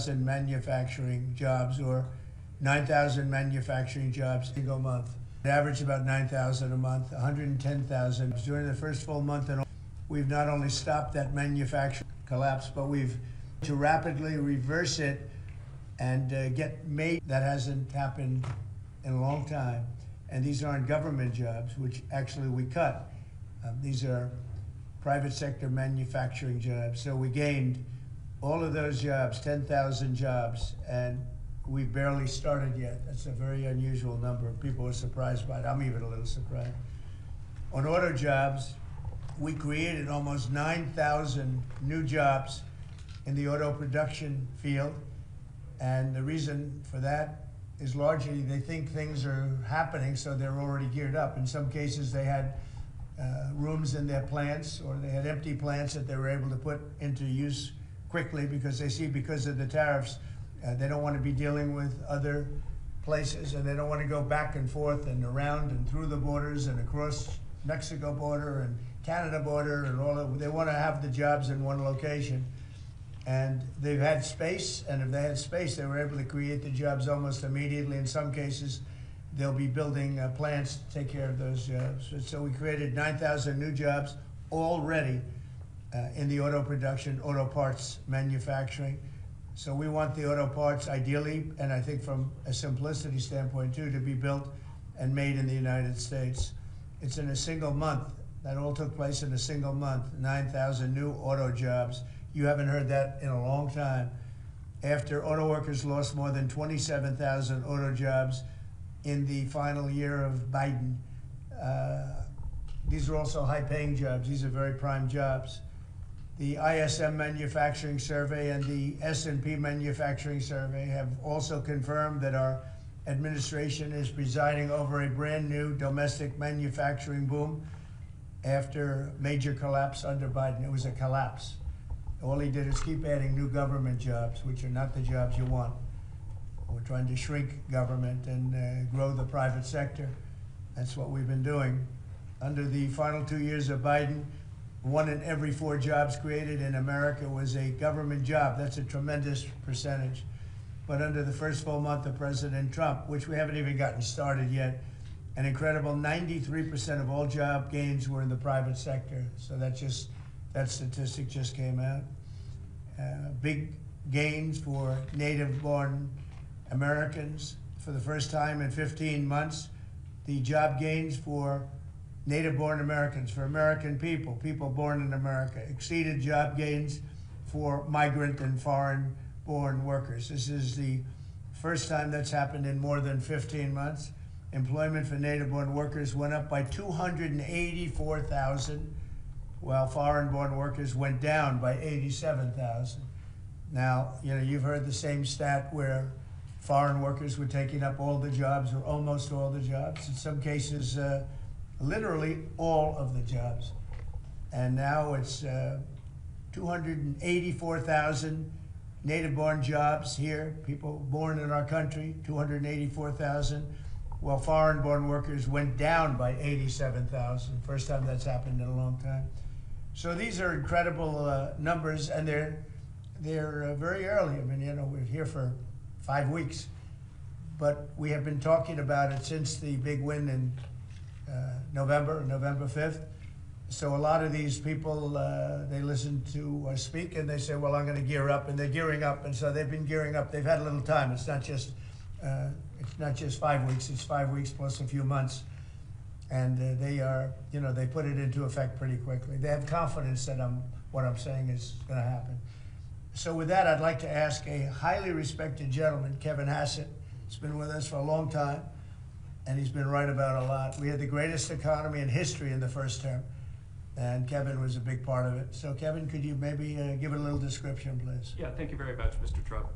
9,000 manufacturing jobs, or 9,000 manufacturing jobs in a month. It averaged about 9,000 a month, 110,000 during the first full month. And we've not only stopped that manufacturing collapse, but we've to rapidly reverse it and get made. That hasn't happened in a long time. And these aren't government jobs, which actually we cut. These are private sector manufacturing jobs. So we gained all of those jobs, 10,000 jobs, and we've barely started yet. That's a very unusual number. People are surprised by it. I'm even a little surprised. On auto jobs, we created almost 9,000 new jobs in the auto production field. And the reason for that is largely they think things are happening, so they're already geared up. In some cases, they had rooms in their plants, or they had empty plants that they were able to put into use quickly because they see, because of the tariffs, they don't want to be dealing with other places, and they don't want to go back and forth and around and through the borders and across Mexico border and Canada border and all that. They want to have the jobs in one location. And they've had space, and if they had space, they were able to create the jobs almost immediately. In some cases, they'll be building plants to take care of those jobs. So we created 9,000 new jobs already in the auto production, auto parts manufacturing. So we want the auto parts ideally, and I think from a simplicity standpoint too, to be built and made in the United States. It's in a single month. That all took place in a single month, 9,000 new auto jobs. You haven't heard that in a long time. After auto workers lost more than 27,000 auto jobs in the final year of Biden. These are also high-paying jobs. These are very prime jobs. The ISM Manufacturing Survey and the S&P Manufacturing Survey have also confirmed that our administration is presiding over a brand new domestic manufacturing boom after major collapse under Biden. It was a collapse. All he did is keep adding new government jobs, which are not the jobs you want. We're trying to shrink government and grow the private sector. That's what we've been doing. Under the final 2 years of Biden, 1 in every 4 jobs created in America was a government job. That's a tremendous percentage. But under the first full month of President Trump, which we haven't even gotten started yet, an incredible 93% of all job gains were in the private sector. So that statistic just came out. Big gains for native-born Americans. For the first time in 15 months, the job gains for native-born Americans, for American people, people born in America, exceeded job gains for migrant and foreign-born workers. This is the first time that's happened in more than 15 months. Employment for native-born workers went up by 284,000, while foreign-born workers went down by 87,000. Now, you've heard the same stat where foreign workers were taking up all the jobs, or almost all the jobs. In some cases, literally all of the jobs. And now it's 284,000 native-born jobs here, people born in our country, 284,000, while foreign-born workers went down by 87,000. First time that's happened in a long time. So these are incredible numbers, and they're very early. I mean, we're here for 5 weeks, but we have been talking about it since the big win in November 5th. So a lot of these people, they listen to us speak and they say, well, I'm going to gear up, and they're gearing up. And so they've been gearing up. They've had a little time. It's not just 5 weeks. It's 5 weeks plus a few months. And they put it into effect pretty quickly. They have confidence that what I'm saying is going to happen. So with that, I'd like to ask a highly respected gentleman, Kevin Hassett. He's been with us for a long time, and he's been right about a lot. We had the greatest economy in history in the first term, and Kevin was a big part of it. So Kevin, could you maybe give it a little description, please? Yeah, thank you very much, Mr. Trump.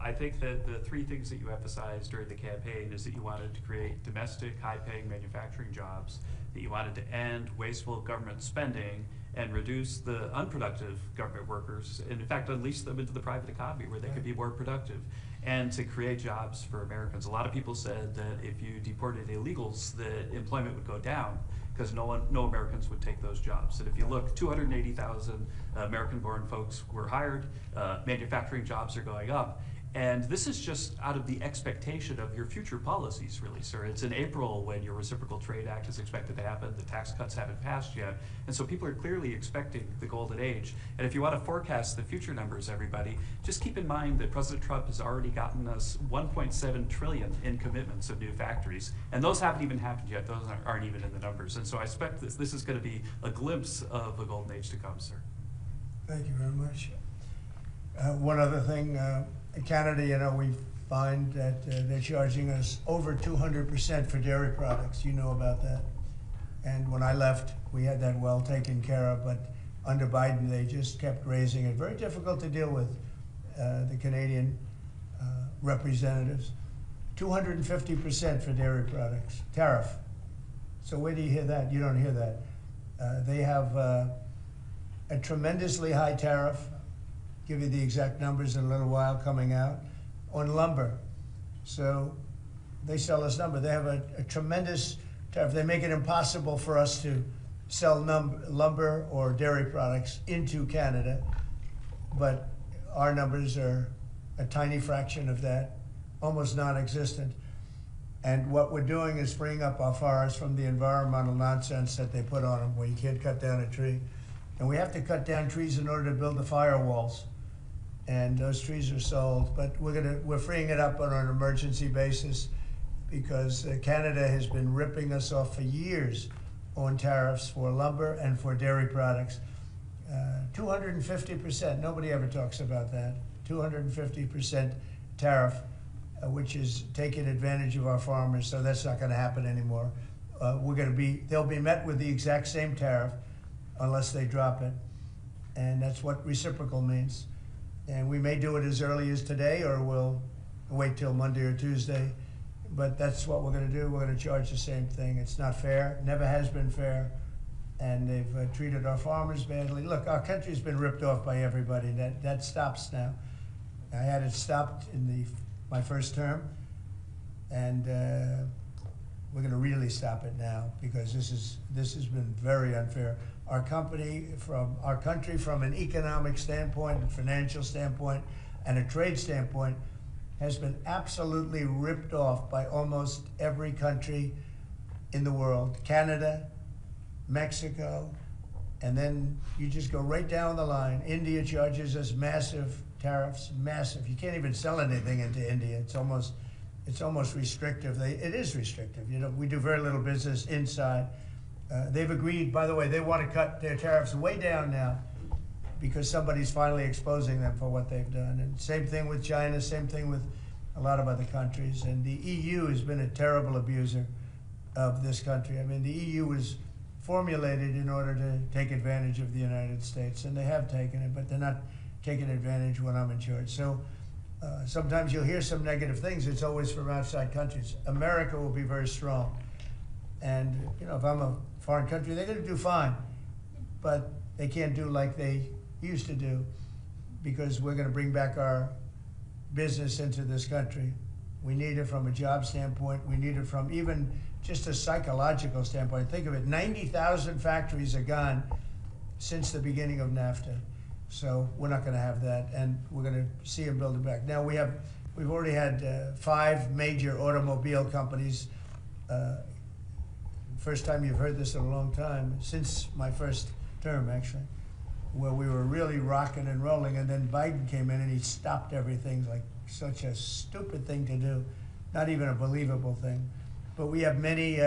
I think that the 3 things that you emphasized during the campaign is that you wanted to create domestic, high-paying manufacturing jobs, that you wanted to end wasteful government spending and reduce the unproductive government workers, and in fact unleash them into the private economy where they could be more productive, and to create jobs for Americans. A lot of people said that if you deported illegals, the employment would go down because no Americans would take those jobs. And if you look, 280,000 American-born folks were hired, manufacturing jobs are going up, And this is just out of the expectation of your future policies, really, sir. It's in April when your Reciprocal Trade Act is expected to happen. The tax cuts haven't passed yet. And so people are clearly expecting the golden age. And if you want to forecast the future numbers, everybody, just keep in mind that President Trump has already gotten us 1.7 trillion in commitments of new factories. And those haven't even happened yet. Those aren't even in the numbers. And so I expect this is going to be a glimpse of a golden age to come, sir. Thank you very much. One other thing, in Canada, we find that they're charging us over 200% for dairy products. You know about that. And when I left, we had that well taken care of, but under Biden, they just kept raising it. Very difficult to deal with, the Canadian representatives. 250% for dairy products, tariff. So where do you hear that? You don't hear that. They have a tremendously high tariff. Give you the exact numbers in a little while coming out, on lumber. So they sell us lumber. They have a tremendous tariff. They make it impossible for us to sell lumber or dairy products into Canada, but our numbers are a tiny fraction of that, almost non-existent. And what we're doing is freeing up our forests from the environmental nonsense that they put on them, where you can't cut down a tree. And we have to cut down trees in order to build the firewalls. And those trees are sold, but we're freeing it up on an emergency basis because Canada has been ripping us off for years on tariffs for lumber and for dairy products. 250%, nobody ever talks about that. 250% tariff, which is taking advantage of our farmers, so that's not gonna happen anymore. They'll be met with the exact same tariff unless they drop it. And that's what reciprocal means. And we may do it as early as today, or we'll wait till Monday or Tuesday. But that's what we're going to do. We're going to charge the same thing. It's not fair. Never has been fair. And they've treated our farmers badly. Look, our country's been ripped off by everybody. That stops now. I had it stopped in my first term. And we're going to really stop it now because this has been very unfair. Our country, from an economic standpoint, and financial standpoint, and a trade standpoint, has been absolutely ripped off by almost every country in the world. Canada, Mexico, and then you just go right down the line. India charges us massive tariffs, massive. You can't even sell anything into India. It's almost restrictive. It is restrictive. We do very little business inside. They've agreed, by the way, they want to cut their tariffs way down now because somebody's finally exposing them for what they've done. And same thing with China, same thing with a lot of other countries. And the EU has been a terrible abuser of this country. I mean, the EU was formulated in order to take advantage of the United States, and they have taken it, but they're not taking advantage when I'm in charge. So sometimes you'll hear some negative things. It's always from outside countries. America will be very strong. And if I'm a foreign country, they're going to do fine, but they can't do like they used to do because we're going to bring back our business into this country. We need it from a job standpoint. We need it from even just a psychological standpoint. Think of it, 90,000 factories are gone since the beginning of NAFTA. So we're not going to have that, and we're going to see them build it back. Now we've already had 5 major automobile companies. First time you've heard this in a long time, since my first term, actually, where we were really rocking and rolling, and then Biden came in and he stopped everything, like such a stupid thing to do, not even a believable thing. But we have many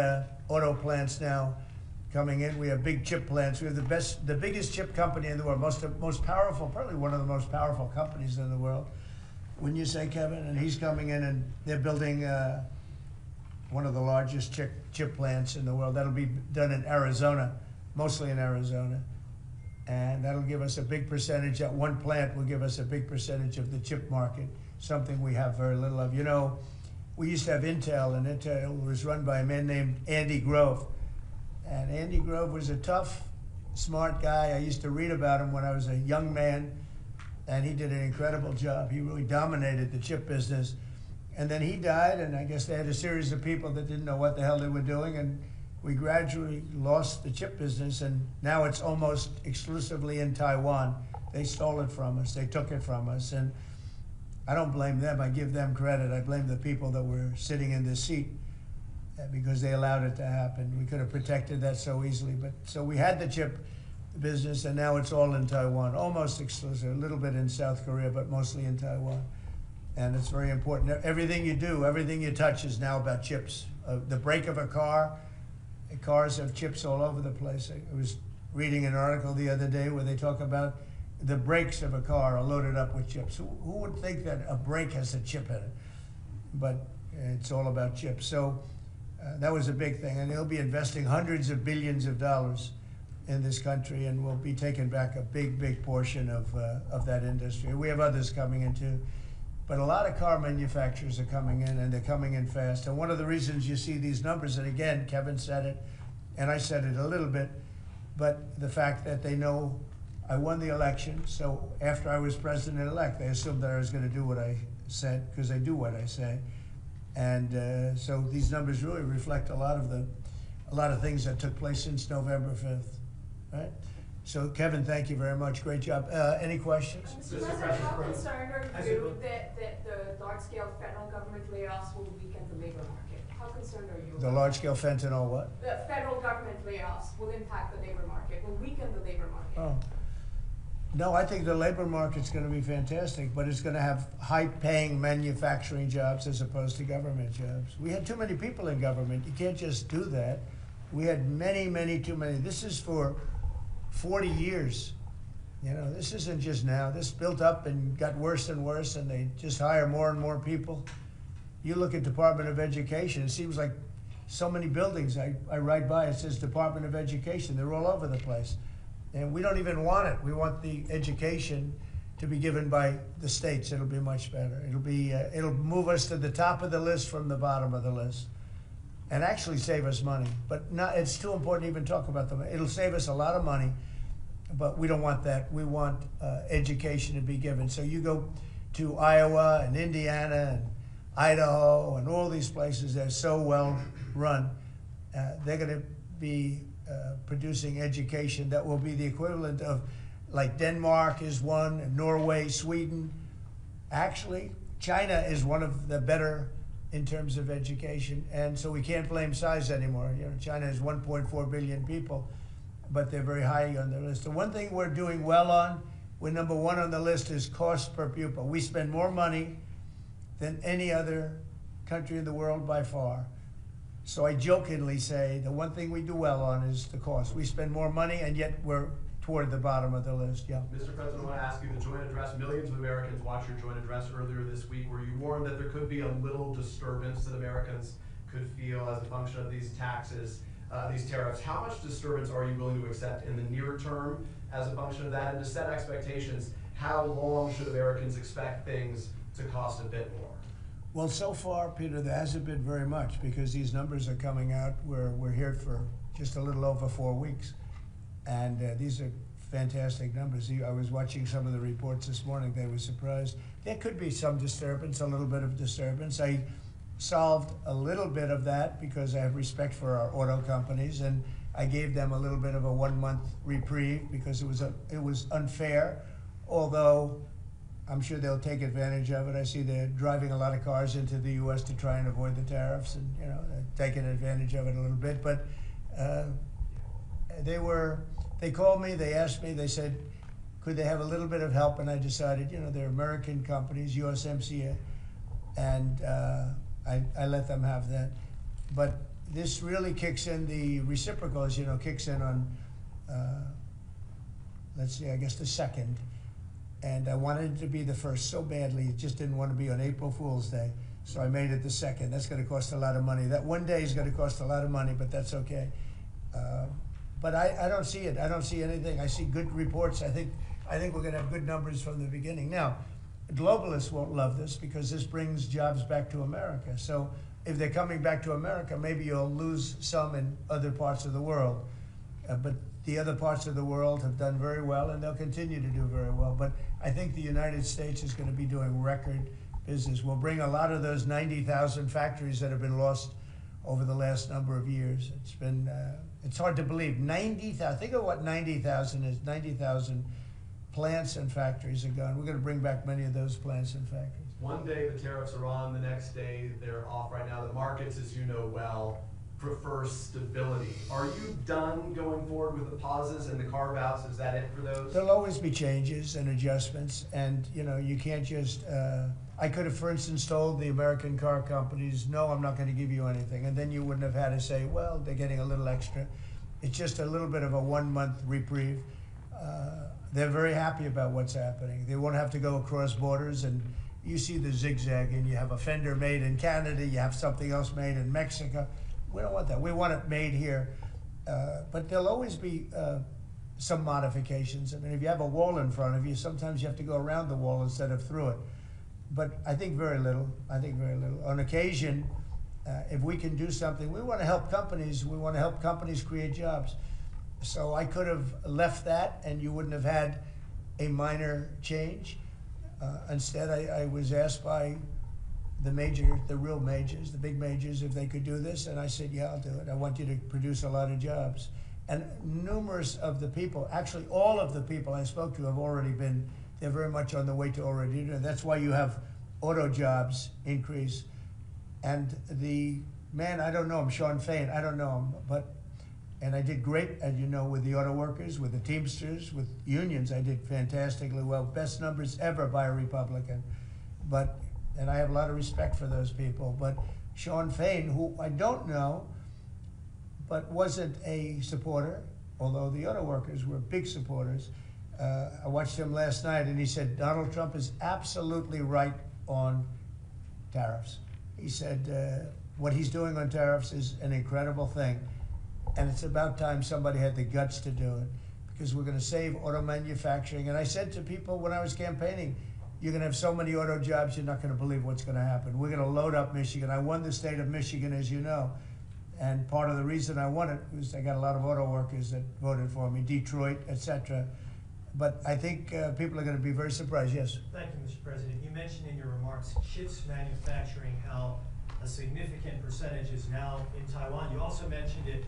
auto plants now coming in. We have big chip plants. We have the biggest chip company in the world, most powerful, probably one of the most powerful companies in the world. Wouldn't you say, Kevin? And he's coming in and they're building one of the largest chip plants in the world. That'll be done in Arizona, mostly in Arizona. And that'll give us a big percentage. That one plant will give us a big percentage of the chip market, something we have very little of. We used to have Intel, and Intel was run by a man named Andy Grove. And Andy Grove was a tough, smart guy. I used to read about him when I was a young man, and he did an incredible job. He really dominated the chip business. And then he died, and I guess they had a series of people that didn't know what the hell they were doing, and we gradually lost the chip business, and now it's almost exclusively in Taiwan. They stole it from us. They took it from us. And I don't blame them. I give them credit. I blame the people that were sitting in this seat because they allowed it to happen. We could have protected that so easily. But so we had the chip business, and now it's all in Taiwan, almost exclusive, a little bit in South Korea, but mostly in Taiwan. And it's very important. Everything you do, everything you touch is now about chips. The brake of a car, cars have chips all over the place. I was reading an article the other day where they talk about the brakes of a car are loaded up with chips. Who would think that a brake has a chip in it? But it's all about chips. So that was a big thing. And they'll be investing hundreds of billions of dollars in this country, and we'll be taking back a big portion of that industry. We have others coming in too. But a lot of car manufacturers are coming in, and they're coming in fast. And one of the reasons you see these numbers, and again, Kevin said it, and I said it a little bit, but the fact that they know I won the election, so after I was president-elect, they assumed that I was going to do what I said, because I do what I say. And so these numbers really reflect a lot of things that took place since November 5th, right? So Kevin, thank you very much. Great job. Any questions? Mr. President, how concerned are you that the large-scale federal government layoffs will weaken the labor market? How concerned are you? The large-scale fentanyl what? The federal government layoffs will impact the labor market, will weaken the labor market. Oh. No, I think the labor market's going to be fantastic, but it's going to have high-paying manufacturing jobs as opposed to government jobs. We had too many people in government. You can't just do that. We had many too many. This is for 40 years. You know, this isn't just now. This built up and got worse and worse, and they just hire more and more people. You look at Department of Education, it seems like so many buildings I ride by, it says Department of Education. They're all over the place. And we don't even want it. We want the education to be given by the states. It'll be much better. It'll move us to the top of the list from the bottom of the list, and actually save us money. But not, it's too important to even talk about them. It'll save us a lot of money, but we don't want that. We want education to be given. So you go to Iowa and Indiana and Idaho and all these places that are so well run. They're going to be producing education that will be the equivalent of, like Denmark is one, and Norway, Sweden. Actually, China is one of the better in terms of education, and so we can't blame size anymore. You know, China has 1.4 billion people, but they're very high on the list. The one thing we're doing well on, we're number one on the list, is cost per pupil. We spend more money than any other country in the world by far. So I jokingly say the one thing we do well on is the cost. We spend more money, and yet we're toward the bottom of the list. Yeah. Mr. President, I want to ask you, the joint address, millions of Americans watched your joint address earlier this week where you warned that there could be a little disturbance that Americans could feel as a function of these taxes, these tariffs. How much disturbance are you willing to accept in the near term as a function of that? And to set expectations, how long should Americans expect things to cost a bit more? Well, so far, Peter, there hasn't been very much because these numbers are coming out. We're here for just a little over 4 weeks. And these are fantastic numbers. I was watching some of the reports this morning. They were surprised. There could be some disturbance, a little bit of disturbance. I solved a little bit of that because I have respect for our auto companies, and I gave them a little bit of a 1-month reprieve because it was unfair, although I'm sure they'll take advantage of it. I see they're driving a lot of cars into the U.S. to try and avoid the tariffs, and they're taking advantage of it a little bit. But they called me, they asked me, they said, could they have a little bit of help? And I decided, they're American companies, USMCA, and I let them have that. But this really kicks in, the reciprocals, kicks in on, let's see, I guess the 2nd. And I wanted it to be the 1st so badly, just didn't want to be on April Fool's Day. So I made it the 2nd. That's going to cost a lot of money. That one day is going to cost a lot of money, but that's okay. But I don't see it. I don't see anything. I see good reports. I think we're going to have good numbers from the beginning. Now, globalists won't love this because this brings jobs back to America. So if they're coming back to America, maybe you'll lose some in other parts of the world. But the other parts of the world have done very well, and they'll continue to do very well. But I think the United States is going to be doing record business. We'll bring a lot of those 90,000 factories that have been lost over the last number of years. It's been, it's hard to believe. 90,000, think of what 90,000 is. 90,000 plants and factories are gone. We're going to bring back many of those plants and factories. One day the tariffs are on, the next day they're off. Right now the markets, as you know well, prefer stability. Are you done going forward with the pauses and the carve-outs? Is that it for those? There'll always be changes and adjustments, and you can't just. I could have, for instance, told the American car companies, no, I'm not going to give you anything, and then you wouldn't have had to say, well, they're getting a little extra. It's just a little bit of a 1 month reprieve. They're very happy about what's happening. They won't have to go across borders, and you see the zigzag, and you have a fender made in Canada, you have something else made in Mexico. We don't want that. We want it made here. But there'll always be some modifications. I mean, if you have a wall in front of you, sometimes you have to go around the wall instead of through it. But I think very little. On occasion, if we can do something, we want to help companies. We want to help companies create jobs. So I could have left that, and you wouldn't have had a minor change. Instead, I was asked by the real majors, the big majors, if they could do this, and I said, yeah, I'll do it. I want you to produce a lot of jobs. And numerous of the people, actually all of the people I spoke to have already been, they're very much on the way to already doing it. That's why you have auto jobs increase. And the man, I don't know him, Sean Fain, I don't know him, and I did great, as you know, with the auto workers, with the Teamsters, with unions, I did fantastically well. Best numbers ever by a Republican. And I have a lot of respect for those people. But Sean Fain, who I don't know, but wasn't a supporter, although the auto workers were big supporters. I watched him last night, and he said, Donald Trump is absolutely right on tariffs. He said, what he's doing on tariffs is an incredible thing. And it's about time somebody had the guts to do it, because we're going to save auto manufacturing. And I said to people when I was campaigning, you're going to have so many auto jobs, you're not going to believe what's going to happen. We're going to load up Michigan. I won the state of Michigan, as you know. And part of the reason I won it was I got a lot of auto workers that voted for me, Detroit, etc. But I think people are going to be very surprised. Yes? Thank you, Mr. President. You mentioned in your remarks chips manufacturing, how a significant percentage is now in Taiwan. You also mentioned it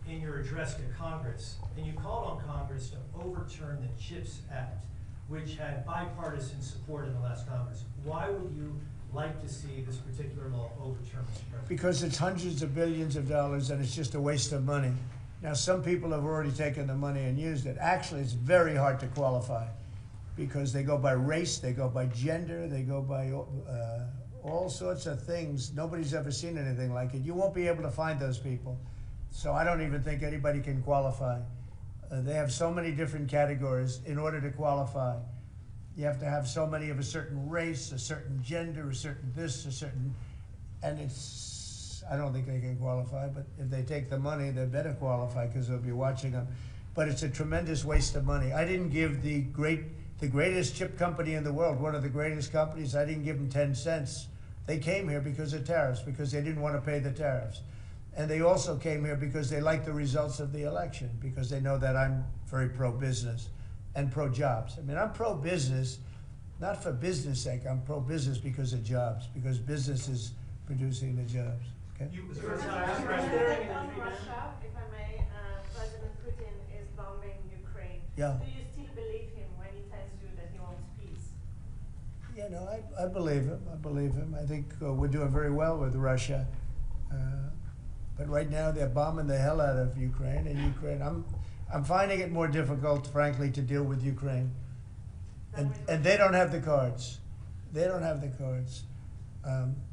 in your address to Congress, and you called on Congress to overturn the CHIPS Act, which had bipartisan support in the last Congress. Why would you like to see this particular law overturned, Mr. President? Because it's hundreds of billions of dollars, and it's just a waste of money. Now, some people have already taken the money and used it. Actually, it's very hard to qualify, because they go by race, they go by gender, they go by all sorts of things. Nobody's ever seen anything like it. You won't be able to find those people. So I don't even think anybody can qualify. They have so many different categories. In order to qualify, you have to have so many of a certain race, a certain gender, a certain this, a certain, and I don't think they can qualify, but if they take the money, they better qualify, because they'll be watching them. But it's a tremendous waste of money. I didn't give the greatest chip company in the world, one of the greatest companies, I didn't give them 10 cents. They came here because of tariffs, because they didn't want to pay the tariffs. And they also came here because they like the results of the election, because they know that I'm very pro-business and pro-jobs. I mean, I'm pro-business, not for business sake. I'm pro-business because of jobs, because business is producing the jobs. Okay? On Russia, if I may, President Putin is bombing Ukraine. Yeah. Do you still believe him when he tells you that he wants peace? Yeah, no, I believe him. I believe him. I think we're doing very well with Russia. But right now they're bombing the hell out of Ukraine, and I'm finding it more difficult, frankly, to deal with Ukraine. And they don't have the cards. They don't have the cards.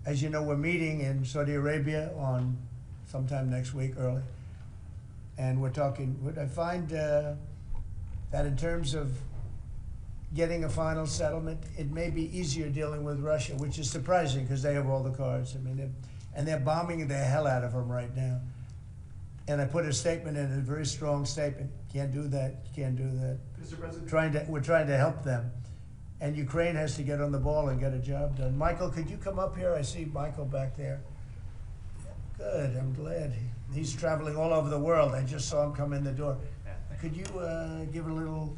As you know, we're meeting in Saudi Arabia on sometime next week, early. And we're talking, I find that in terms of getting a final settlement, it may be easier dealing with Russia, which is surprising because they have all the cards. I mean, they're bombing the hell out of them right now. And I put a statement in, a very strong statement. Can't do that, can't do that. Mr. President? We're trying to help them. And Ukraine has to get on the ball and get a job done. Michael, could you come up here? I see Michael back there. Good, I'm glad. He's traveling all over the world. I just saw him come in the door. Could you give a little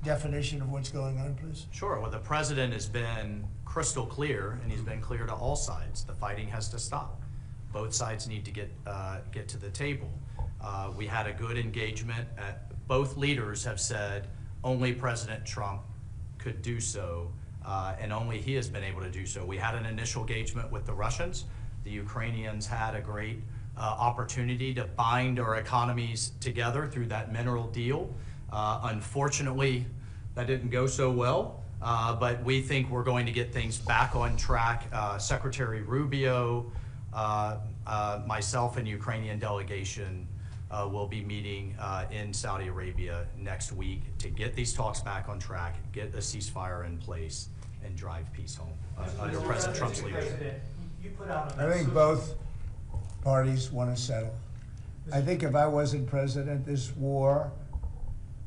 definition of what's going on, please? Sure. Well, the president has been crystal clear, and he's been clear to all sides. The fighting has to stop. Both sides need to get to the table. We had a good engagement. Both leaders have said only President Trump could do so and only he has been able to do so. We had an initial engagement with the Russians. The Ukrainians had a great opportunity to bind our economies together through that mineral deal. Unfortunately, that didn't go so well, but we think we're going to get things back on track. Secretary Rubio, myself and Ukrainian delegation will be meeting in Saudi Arabia next week to get these talks back on track, get a ceasefire in place, and drive peace home under President Trump's leadership. You put out I think both parties want to settle. I think if I wasn't president, this war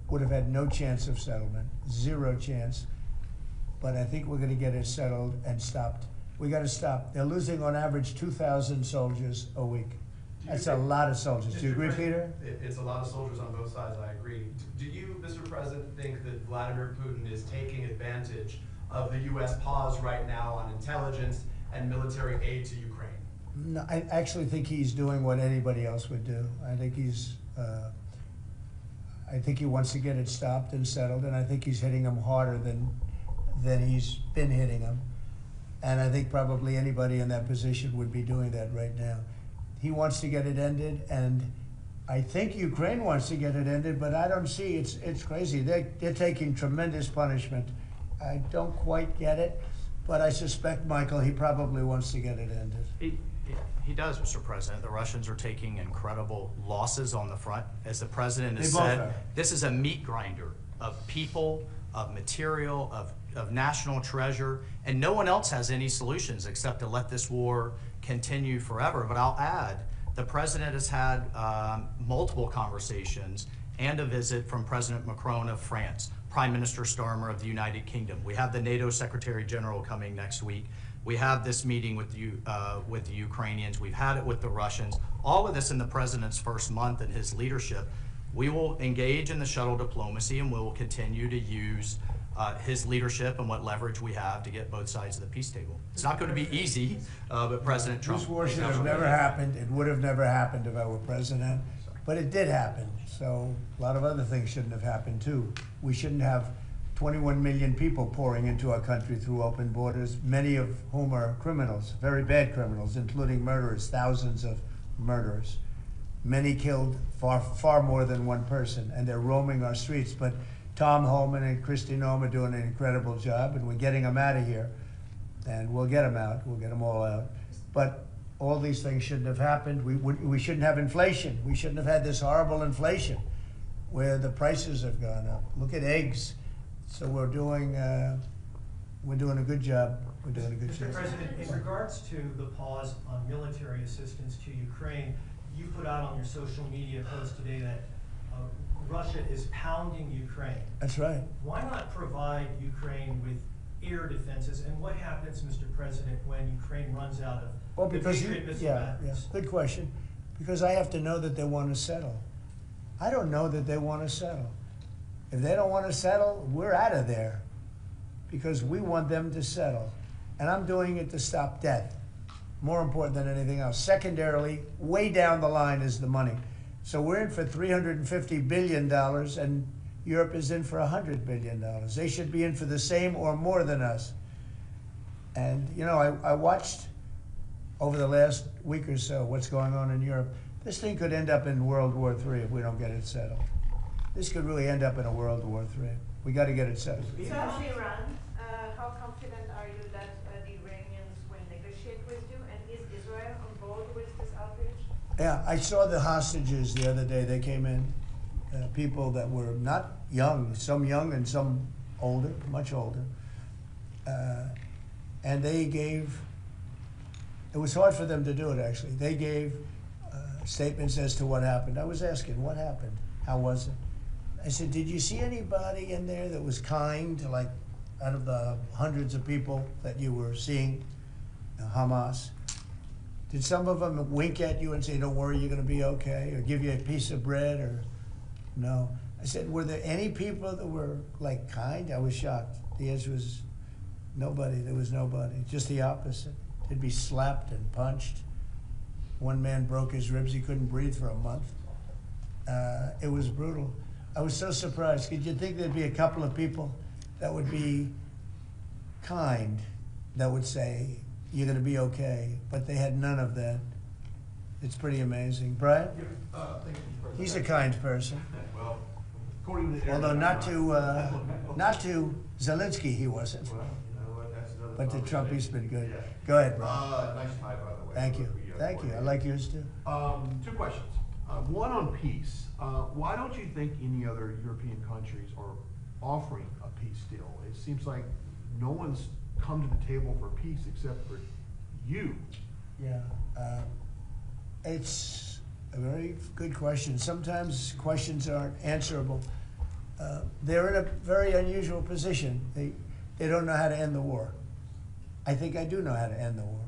would have had no chance of settlement, zero chance. But I think we're going to get it settled and stopped. We got to stop. They're losing on average 2,000 soldiers a week. That's a lot of soldiers. Do you agree, Peter? It's a lot of soldiers on both sides, I agree. Do you, Mr. President, think that Vladimir Putin is taking advantage of the U.S. pause right now on intelligence and military aid to Ukraine? No, I actually think he's doing what anybody else would do. I think he wants to get it stopped and settled, and I think he's hitting them harder than he's been hitting them. And I think probably anybody in that position would be doing that right now. He wants to get it ended, and I think Ukraine wants to get it ended, but I don't see, it's crazy. They're taking tremendous punishment. I don't quite get it, but I suspect, Michael, he probably wants to get it ended. He does, Mr. President. The Russians are taking incredible losses on the front. As the president has They both said, are. this is a meat grinder of people, of material, of national treasure, and no one else has any solutions except to let this war continue forever. But I'll add, the president has had multiple conversations and a visit from President Macron of France, Prime Minister Starmer of the United Kingdom. We have the NATO Secretary General coming next week. We have this meeting with the Ukrainians. We've had it with the Russians. All of this in the president's first month in his leadership. We will engage in the shuttle diplomacy, and we will continue to use his leadership and what leverage we have to get both sides of the peace table. It's not going to be easy, but President Trump. This war should have never happened. It would have never happened if I were president, but it did happen. So a lot of other things shouldn't have happened too. We shouldn't have 21 million people pouring into our country through open borders, many of whom are criminals, very bad criminals, including murderers, thousands of murderers. Many killed, far more than one person, and they're roaming our streets. But Tom Homan and Kristi Noem are doing an incredible job, and we're getting them out of here. And we'll get them out. We'll get them all out. But all these things shouldn't have happened. We shouldn't have inflation. We shouldn't have had this horrible inflation where the prices have gone up. Look at eggs. So we're doing a good job. We're doing a good job. Mr. President, in regards to the pause on military assistance to Ukraine, you put out on your social media post today that Russia is pounding Ukraine. That's right. Why not provide Ukraine with air defenses? And what happens, Mr. President, when Ukraine runs out of the Patriot missile batteries? Good question. Because I have to know that they want to settle. I don't know that they want to settle. If they don't want to settle, we're out of there because we want them to settle. And I'm doing it to stop death, more important than anything else. Secondarily, way down the line is the money. So we're in for $350 billion and Europe is in for $100 billion. They should be in for the same or more than us. And, you know, I watched over the last week or so what's going on in Europe. This thing could end up in World War III if we don't get it settled. This could really end up in a World War III. We got to get it settled. So on Iran, how confident are you that the Iranians will negotiate with you? And is Israel on board with this outrage? Yeah, I saw the hostages the other day. They came in, people that were not young, some young and some older, much older. And they gave, it was hard for them to do it actually. They gave statements as to what happened. I was asking, what happened? How was it? I said, did you see anybody in there that was kind, like out of the hundreds of people that you were seeing, Hamas? Did some of them wink at you and say, don't worry, you're going to be okay, or give you a piece of bread, or no? I said, were there any people that were like kind? I was shocked. The answer was nobody. There was nobody. Just the opposite. They'd be slapped and punched. One man broke his ribs. He couldn't breathe for a month. It was brutal. I was so surprised. Could you think there'd be a couple of people that would be kind that would say, you're going to be okay, but they had none of that. It's pretty amazing. Brian? Thank you, President. He's a kind person. Well, according to the Although not to Zelensky he wasn't. Well, you know what, that's another. But to Trump he's been good. Yeah. Go ahead, Brian. Nice tie, by the way. Thank you. Thank you. I like yours too. Two questions. One on peace. Why don't you think any other European countries are offering a peace deal? It seems like no one's come to the table for peace except for you. Yeah. It's a very good question. Sometimes questions aren't answerable. They're in a very unusual position. They don't know how to end the war. I think I do know how to end the war.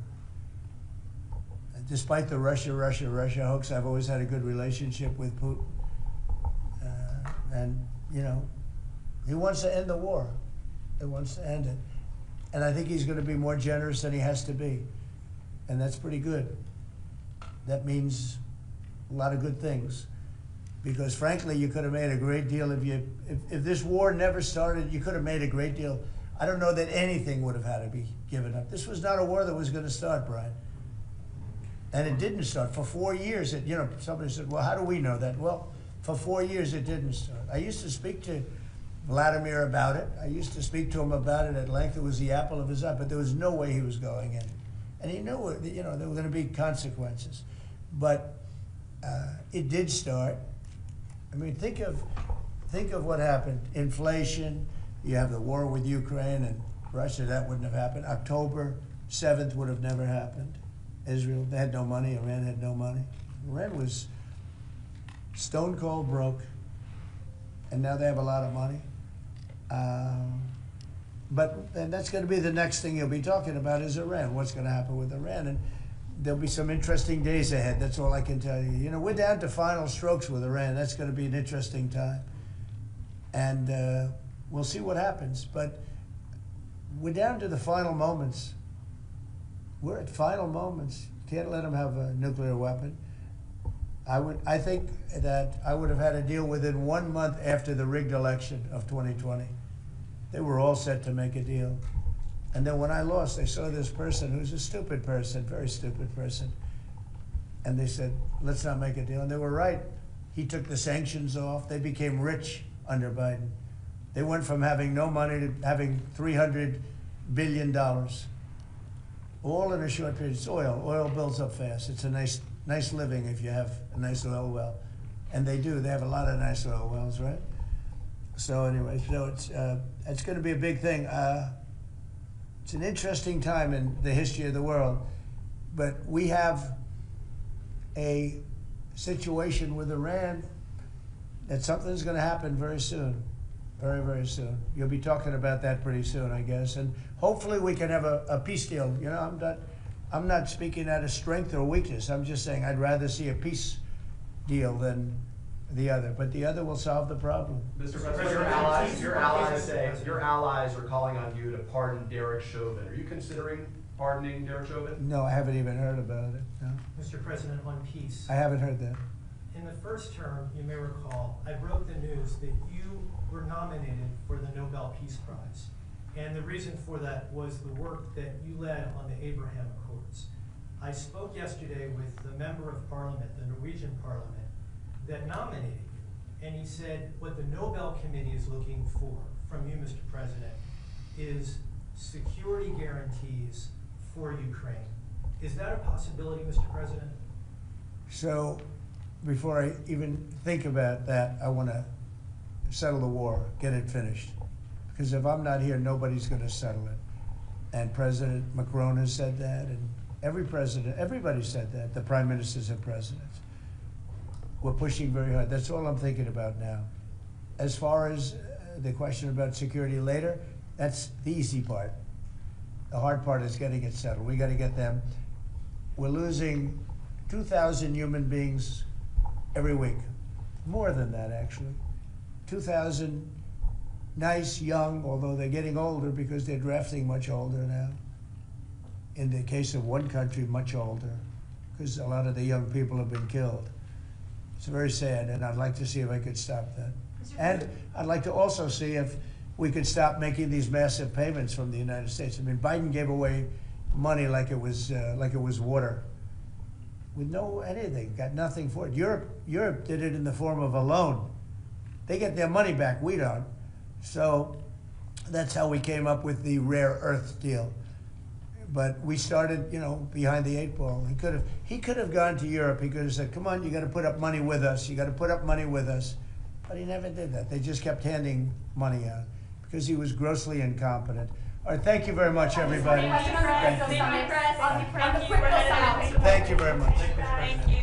Despite the Russia hoax, I've always had a good relationship with Putin. And, you know, he wants to end the war. He wants to end it. And I think he's going to be more generous than he has to be. And that's pretty good. That means a lot of good things. Because frankly, you could have made a great deal if this war never started, you could have made a great deal. I don't know that anything would have had to be given up. This was not a war that was going to start, Brian. And it didn't start. For 4 years, somebody said, well, how do we know that? Well, for 4 years, it didn't start. I used to speak to Vladimir about it. I used to speak to him about it at length. It was the apple of his eye, but there was no way he was going in. And he knew, there were going to be consequences. But it did start. I mean, think of what happened. Inflation, you have the war with Ukraine and Russia, that wouldn't have happened. October 7th would have never happened. Israel, they had no money. Iran had no money. Iran was stone cold broke, and now they have a lot of money. And that's going to be the next thing you'll be talking about is Iran. What's going to happen with Iran? And there'll be some interesting days ahead. That's all I can tell you. We're down to final strokes with Iran. That's going to be an interesting time. And we'll see what happens. But we're down to the final moments. We're at final moments. Can't let them have a nuclear weapon. I think that I would have had a deal within 1 month after the rigged election of 2020. They were all set to make a deal. And then when I lost, they saw this person who's a stupid person, very stupid person. And they said, let's not make a deal. And they were right. He took the sanctions off. They became rich under Biden. They went from having no money to having $300 billion. All in a short period. It's oil. Oil builds up fast. It's a nice living if you have a nice oil well. And they do. They have a lot of nice oil wells, right? So anyway, it's going to be a big thing. It's an interesting time in the history of the world. But we have a situation with Iran that something's going to happen very soon. Very, very soon. You'll be talking about that pretty soon, I guess. And hopefully we can have a peace deal. I'm not speaking out of strength or weakness. I'm just saying I'd rather see a peace deal than the other. But the other will solve the problem. Mr. President, your allies are calling on you to pardon Derek Chauvin. Are you considering pardoning Derek Chauvin? No, I haven't even heard about it. No. Mr. President, on peace. I haven't heard that. In the first term, you may recall, I broke the news that you were nominated for the Nobel Peace Prize. And the reason for that was the work that you led on the Abraham Accords. I spoke yesterday with the member of parliament, the Norwegian parliament, that nominated you. And he said what the Nobel Committee is looking for from you, Mr. President, is security guarantees for Ukraine. Is that a possibility, Mr. President? So before I even think about that, I want to settle the war, get it finished. Because if I'm not here, nobody's going to settle it. And President Macron has said that, and everybody said that, the prime ministers and presidents. We're pushing very hard. That's all I'm thinking about now. As far as the question about security later, that's the easy part. The hard part is getting it settled. We got to get them. We're losing 2,000 human beings every week. More than that, actually. 2,000 nice, young, although they're getting older because they're drafting much older now. In the case of one country, much older, because a lot of the young people have been killed. It's very sad, and I'd like to see if I could stop that. And I'd like to also see if we could stop making these massive payments from the United States. I mean, Biden gave away money like it was water, with no anything, got nothing for it. Europe did it in the form of a loan. They get their money back, we don't. So that's how we came up with the rare earth deal. But we started, behind the 8 ball. He could have gone to Europe. He could have said, "Come on, you got to put up money with us. You got to put up money with us." But he never did that. They just kept handing money out because he was grossly incompetent. All right, thank you very much, everybody. Thank you. Thank you very much. Thank you.